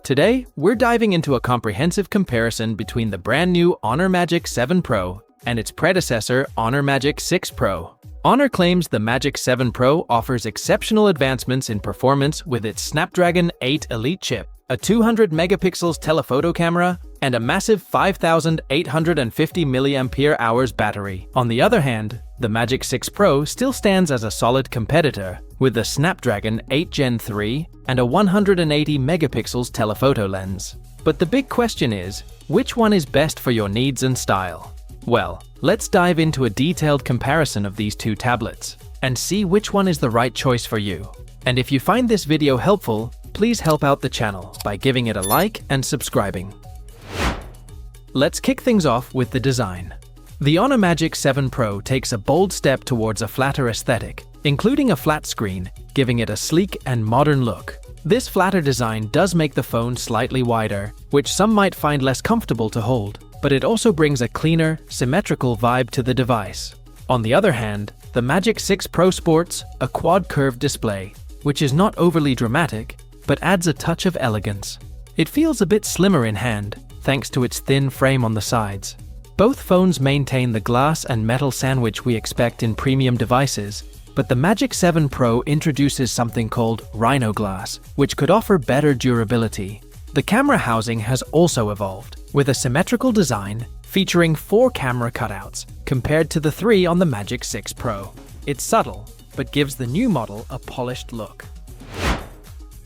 Today, we're diving into a comprehensive comparison between the brand new Honor Magic 7 Pro and its predecessor, Honor Magic 6 Pro. Honor claims the Magic 7 Pro offers exceptional advancements in performance with its Snapdragon 8 Elite chip, a 200 megapixels telephoto camera, and a massive 5,850 mAh battery. On the other hand, the Magic 6 Pro still stands as a solid competitor, with the Snapdragon 8 Gen 3 and a 180 megapixels telephoto lens. But the big question is, which one is best for your needs and style? Well, let's dive into a detailed comparison of these two tablets and see which one is the right choice for you. And if you find this video helpful, please help out the channel by giving it a like and subscribing. Let's kick things off with the design. The Honor Magic 7 Pro takes a bold step towards a flatter aesthetic, including a flat screen, giving it a sleek and modern look. This flatter design does make the phone slightly wider, which some might find less comfortable to hold, but it also brings a cleaner, symmetrical vibe to the device. On the other hand, the Magic 6 Pro sports a quad curved display, which is not overly dramatic, but adds a touch of elegance. It feels a bit slimmer in hand, thanks to its thin frame on the sides. Both phones maintain the glass and metal sandwich we expect in premium devices, but the Magic 7 Pro introduces something called Rhino Glass, which could offer better durability. The camera housing has also evolved, with a symmetrical design featuring 4 camera cutouts, compared to the 3 on the Magic 6 Pro. It's subtle, but gives the new model a polished look.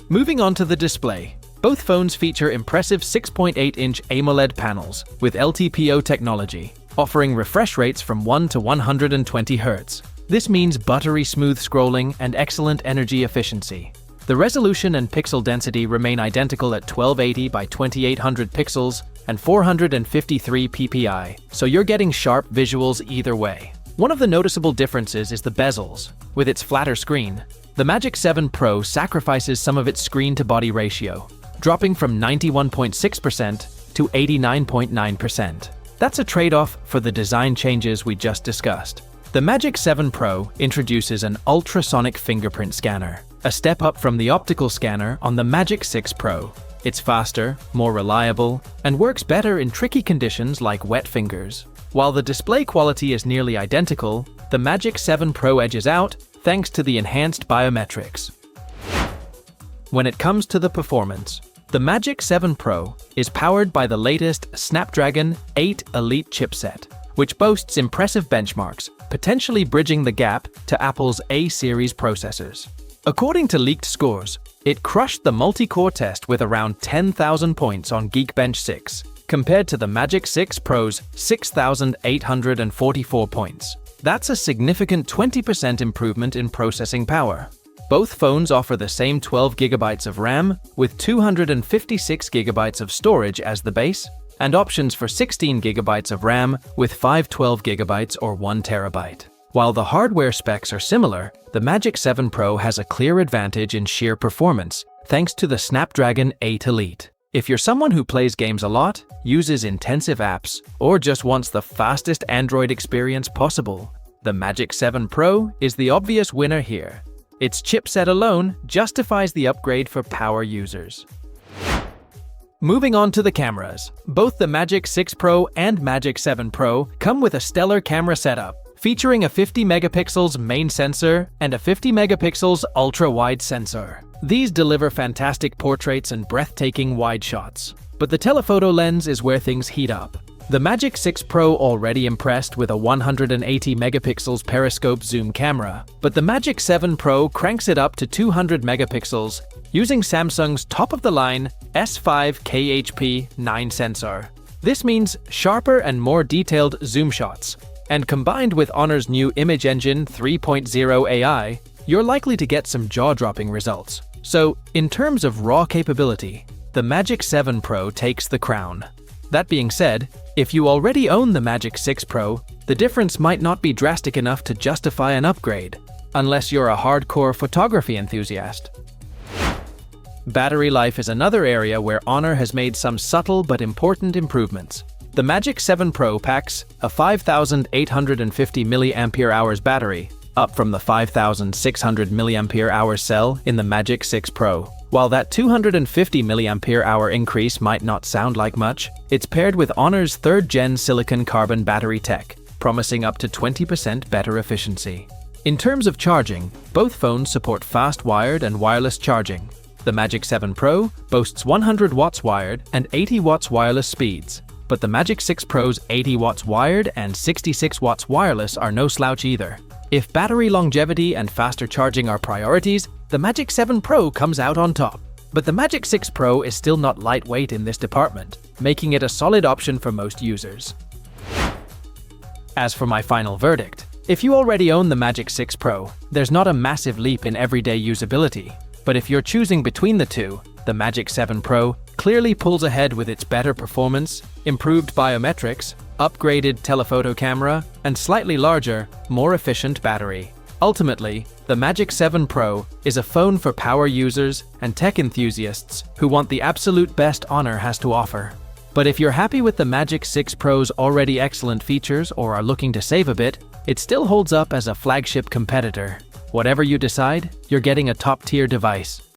Moving on to the display. Both phones feature impressive 6.8-inch AMOLED panels with LTPO technology, offering refresh rates from 1 to 120 Hz. This means buttery smooth scrolling and excellent energy efficiency. The resolution and pixel density remain identical at 1280 by 2800 pixels and 453 ppi, so you're getting sharp visuals either way. One of the noticeable differences is the bezels. With its flatter screen, the Magic 7 Pro sacrifices some of its screen-to-body ratio, dropping from 91.6% to 89.9%. That's a trade-off for the design changes we just discussed. The Magic 7 Pro introduces an ultrasonic fingerprint scanner, a step up from the optical scanner on the Magic 6 Pro. It's faster, more reliable, and works better in tricky conditions like wet fingers. While the display quality is nearly identical, the Magic 7 Pro edges out thanks to the enhanced biometrics. When it comes to the performance, the Magic 7 Pro is powered by the latest Snapdragon 8 Elite chipset, which boasts impressive benchmarks, potentially bridging the gap to Apple's A-series processors. According to leaked scores, it crushed the multi-core test with around 10,000 points on Geekbench 6, compared to the Magic 6 Pro's 6,844 points. That's a significant 20% improvement in processing power. Both phones offer the same 12 GB of RAM with 256 GB of storage as the base, and options for 16 GB of RAM with 512 GB or 1 TB. While the hardware specs are similar, the Magic 7 Pro has a clear advantage in sheer performance, thanks to the Snapdragon 8 Elite. If you're someone who plays games a lot, uses intensive apps, or just wants the fastest Android experience possible, the Magic 7 Pro is the obvious winner here. Its chipset alone justifies the upgrade for power users. Moving on to the cameras. Both the Magic 6 Pro and Magic 7 Pro come with a stellar camera setup, featuring a 50 megapixels main sensor and a 50 megapixels ultra-wide sensor. These deliver fantastic portraits and breathtaking wide shots. But the telephoto lens is where things heat up. The Magic 6 Pro already impressed with a 180 megapixels periscope zoom camera, but the Magic 7 Pro cranks it up to 200 megapixels using Samsung's top-of-the-line S5 KHP9 sensor. This means sharper and more detailed zoom shots, and combined with Honor's new Image Engine 3.0 AI, you're likely to get some jaw-dropping results. So, in terms of raw capability, the Magic 7 Pro takes the crown. That being said, if you already own the Magic 6 Pro, the difference might not be drastic enough to justify an upgrade, unless you're a hardcore photography enthusiast. Battery life is another area where Honor has made some subtle but important improvements. The Magic 7 Pro packs a 5,850 mAh battery, up from the 5,600 mAh cell in the Magic 6 Pro. While that 250 mAh increase might not sound like much, it's paired with Honor's 3rd Gen silicon carbon battery tech, promising up to 20% better efficiency. In terms of charging, both phones support fast wired and wireless charging. The Magic 7 Pro boasts 100 watts wired and 80 watts wireless speeds, but the Magic 6 Pro's 80 watts wired and 66 watts wireless are no slouch either. If battery longevity and faster charging are priorities, the Magic 7 Pro comes out on top. But the Magic 6 Pro is still not lightweight in this department, making it a solid option for most users. As for my final verdict, if you already own the Magic 6 Pro, there's not a massive leap in everyday usability. But if you're choosing between the two, the Magic 7 Pro clearly pulls ahead with its better performance, improved biometrics, upgraded telephoto camera, and slightly larger, more efficient battery. Ultimately, the Magic 7 Pro is a phone for power users and tech enthusiasts who want the absolute best Honor has to offer. But if you're happy with the Magic 6 Pro's already excellent features or are looking to save a bit, it still holds up as a flagship competitor. Whatever you decide, you're getting a top-tier device.